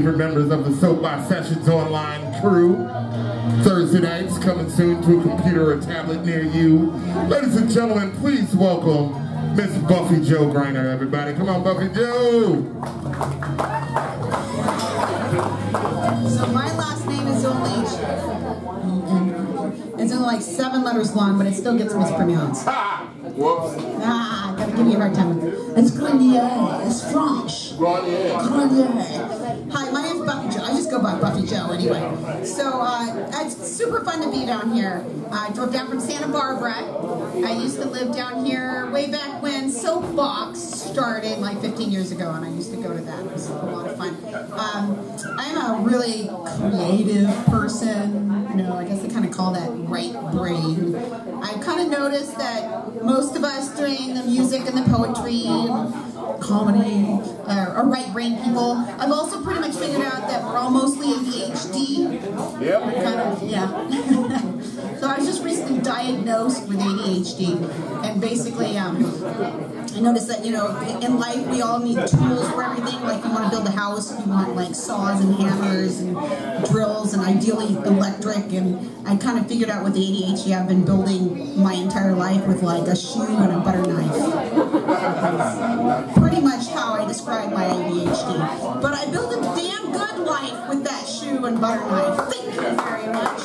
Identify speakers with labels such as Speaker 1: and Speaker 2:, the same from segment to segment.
Speaker 1: favorite members of the Soapbox Sessions online crew. Thursday nights coming soon to a computer or tablet near you. Ladies and gentlemen, please welcome Miss Buffy Jo Griner, everybody. Come on, Buffy Jo!
Speaker 2: So my last name is only, it's only like 7 letters long, but it still gets mispronounced.
Speaker 1: Whoops.
Speaker 2: Gotta give you a hard time. It's Grenier. It's French.
Speaker 1: Grenier.
Speaker 2: Hi, my name's Buffy Jo. I just go by Buffy Jo anyway. So it's super fun to be down here. I drove down from Santa Barbara. I used to live down here way back when Soapbox started like 15 years ago, and I used to go to that. It was a lot of fun. I'm a really creative person. You know, I guess they kind of call that right brain. I kind of noticed that most of us doing the music and the poetry and comedy are right brain people. I've also pretty much figured out that we're all mostly ADHD.
Speaker 1: Yep.
Speaker 2: Kind of, yeah. So I was just recently diagnosed with ADHD, and basically I noticed that, you know, in life we all need tools for everything. Like, you want to build a house, you want like saws and hammers and drills, and ideally electric. And I kind of figured out with the ADHD I've been building my entire life with like a shoe and a butter knife. Pretty much how I describe my ADHD. But I built a damn good life with that shoe and butter knife. Thank you very much.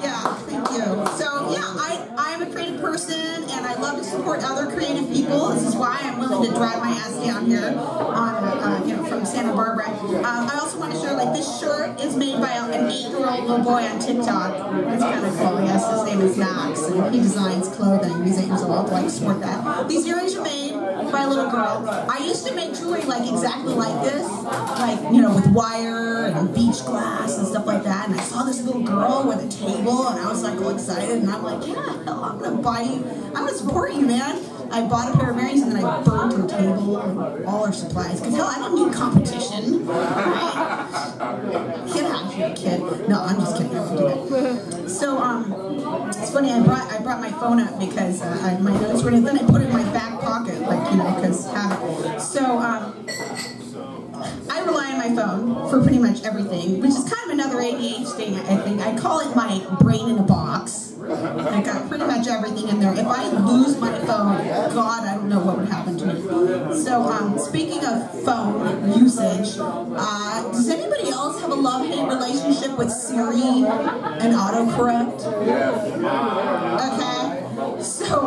Speaker 2: Yeah, thank you. So yeah, I'm a creative person, and I love to support other creative people. This is why I'm willing to drive my ass down here on, you know, from Santa Barbara. I also want to show, like, this shirt is made by an 8-year-old little boy on TikTok. It's kind of cool. Yes, his name is Max, and he designs clothing. He's 8 years old, like, sport that. These earrings are made by a little girl. I used to make jewelry like exactly like this, like, you know, with wire and beach glass and stuff like that. And I saw this little girl with a table, and I was like all excited, and I'm like, yeah, hell, I'm gonna buy you, I'm gonna support you, man. I bought a pair of earrings, and then I burned her table and all her supplies, because hell, I don't need competition, right? Get out of here, kid. No, I'm just kidding, I don't do that. So, it's funny, I brought my phone up because my notes were in it, then I put it in my back pocket, like, you know, because habit. So, I rely on my phone for pretty much everything, which is kind of another ADHD thing, I think. I call it my brain in a box. I got pretty much everything in there. If I lose my phone, God, I don't know what would happen to me. So, speaking of phone usage, does anybody else have a love-hate relationship with Siri and autocorrect? Okay. So,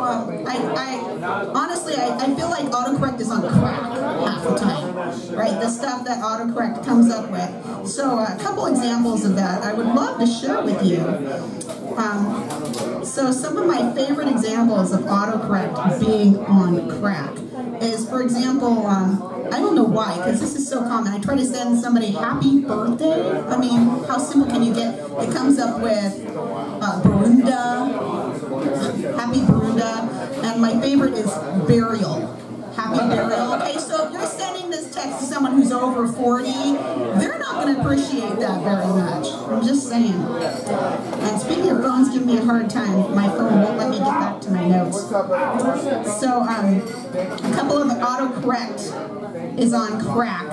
Speaker 2: honestly, I feel like autocorrect is on crack half the time, right? The stuff that autocorrect comes up with. So, a couple examples of that I would love to share with you. So, some of my favorite examples of autocorrect being on crack is, for example, I don't know why, because this is so common. I try to send somebody happy birthday. I mean, how simple can you get? It comes up with Barunda, happy Barunda, and my favorite is burial. Happy burial. Okay, so if you're sending this text to someone who's over 40, they're not going to appreciate that very much. I'm just saying. And speaking of phones giving me a hard time, my phone won't let me get back to my notes. So, a couple of autocorrect is on crack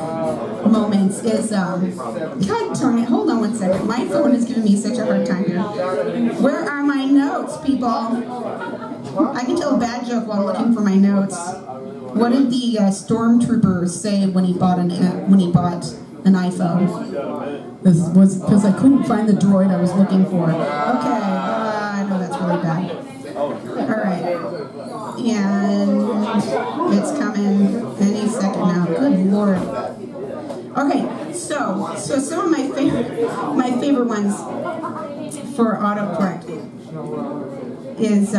Speaker 2: moments is, God darn it, hold on one second. My phone is giving me such a hard time here. Where are my notes, people? I can tell a bad joke while looking for my notes. What did the stormtrooper say when he bought an iPhone? This was because I couldn't find the droid I was looking for. Okay, I know that's really bad. All right, and it's coming any second now. Good Lord. Okay, so some of my favorite ones for autocorrect is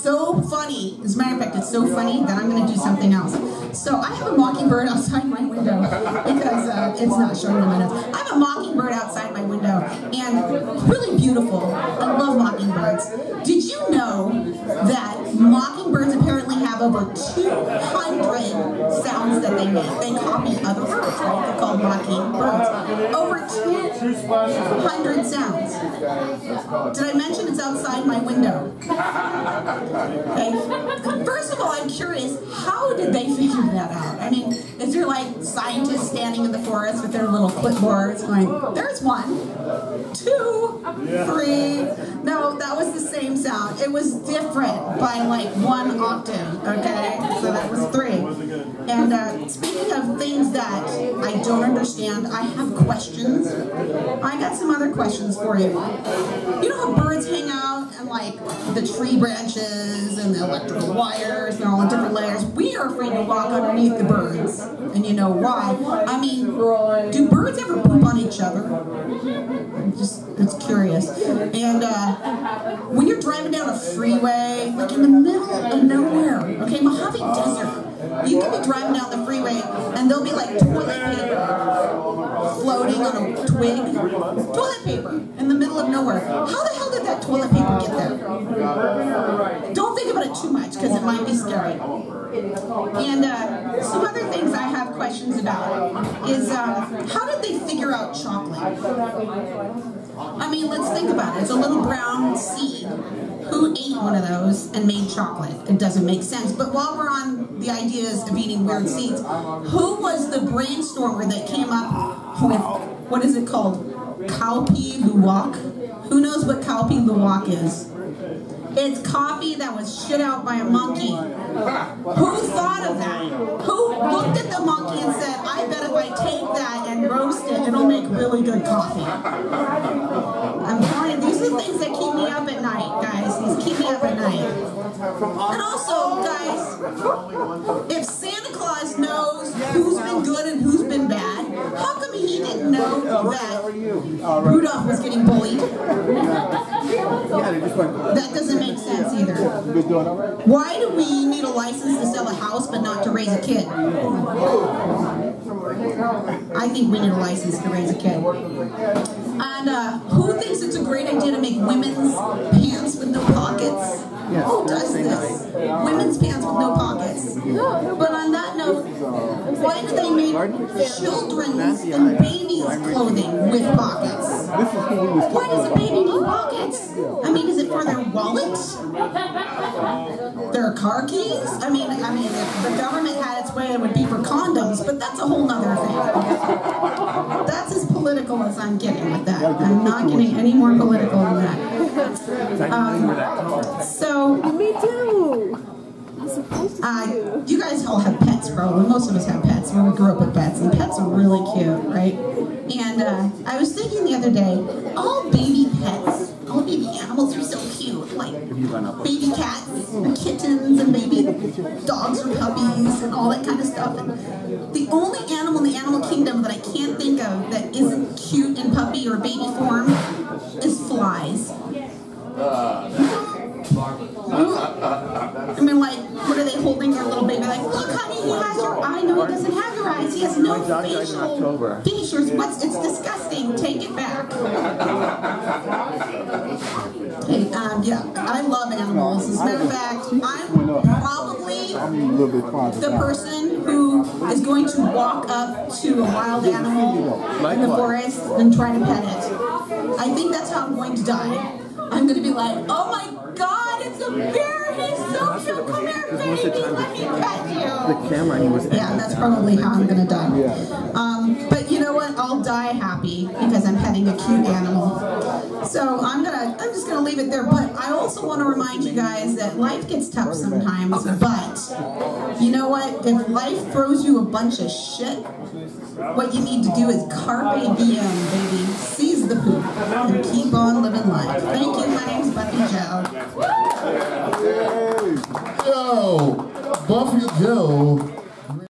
Speaker 2: so funny. As a matter of fact, it's so funny that I'm going to do something else. So I have a mockingbird outside my window because it's not showing in my notes. I have a mockingbird outside my window, and really beautiful. I love mockingbirds. Did you know that mockingbirds apparently have over 200 sounds that they make? They copy other birds, right? They're called about mocking birds. Over 200 sounds. Did I mention it's outside my window? Okay. First of all, I'm curious, how did they figure that out? I mean, is there like scientists standing in the forest with their little clipboards going, there's 1, 2, 3. No, that was the same sound. It was different by like 1 octave, okay? So that was 3. And speaking of things that I don't understand, I have questions. I got some other questions for you. You know how birds hang out and like the tree branches and the electrical wires and all the different layers? We are afraid to walk underneath the birds. And you know why? I mean, do birds ever poop on each other? It's curious. And when you're driving down a freeway, like in the middle of nowhere, okay, Mojave Desert, you can be driving down the freeway and there'll be like toilet paper floating on a twig. Toilet paper in the middle of nowhere. How the hell did that toilet paper get there? Don't think about it too much because it might be scary. And some other things I have questions about is how did they figure out chocolate? I mean, let's think about it. It's a little brown seed. Who ate one of those and made chocolate? It doesn't make sense. But while we're on the ideas of eating weird seeds, who was the brainstormer that came up with, what is it called? Cowpea luwak? Who knows what cowpea luwak is? It's coffee that was shit out by a monkey. Who thought of that? Who looked at the monkey and said, I bet if I take that and roast it, it'll make really good coffee? I'm telling you, these are the things that keep me up at night, guys. These keep me up at night. And also, guys, if Santa Claus knows who's been good and who's been bad, how come he didn't know that Rudolph was getting bullied? That doesn't make sense either. Why do we need a license to sell a house but not to raise a kid? I think we need a license to raise a kid. And who thinks it's a great idea to make women's pants with no pockets? Who does this? Women's pants with no pockets. But on that note, why do they make children's and babies' clothing with pockets? Why does a baby need pockets? I mean, is it for their wallet? Their car keys? I mean, if the government had its way, it would be for condoms, but that's a whole nother thing. That's as political as I'm getting with that. I'm not getting any more political than that.
Speaker 3: Me too.
Speaker 2: You guys all have pets, probably. Most of us have pets when we grew up with pets, and pets are really cute, right? And I was thinking the other day, all baby pets, all baby animals are so cute, like baby cats, and kittens, and baby dogs or puppies, and all that kind of stuff. And the only animal in the animal kingdom that I can't think of that isn't cute in puppy or baby form is flies. I mean, like, what are they holding their little baby? Like, look, honey, he has your eye. No, he doesn't have your eyes. He has no facial features. It's disgusting. Take it back. Hey, yeah, I love animals. As a matter of fact, I'm probably the person who is going to walk up to a wild animal in the forest and try to pet it. I think that's how I'm going to die. I'm going to be like, oh my God, it's a bear, he's so cute, come here, baby, let me pet you. Yeah, that's probably how I'm going to die. But you know what, I'll die happy because I'm petting a cute animal. So I'm just going to leave it there, but I also want to remind you guys that life gets tough sometimes, but you know what, if life throws you a bunch of shit, what you need to do is carpe diem, baby. Seize the poop and keep on living life. Thank you. My name's Buffy Jo.
Speaker 1: Yo, Buffy Jo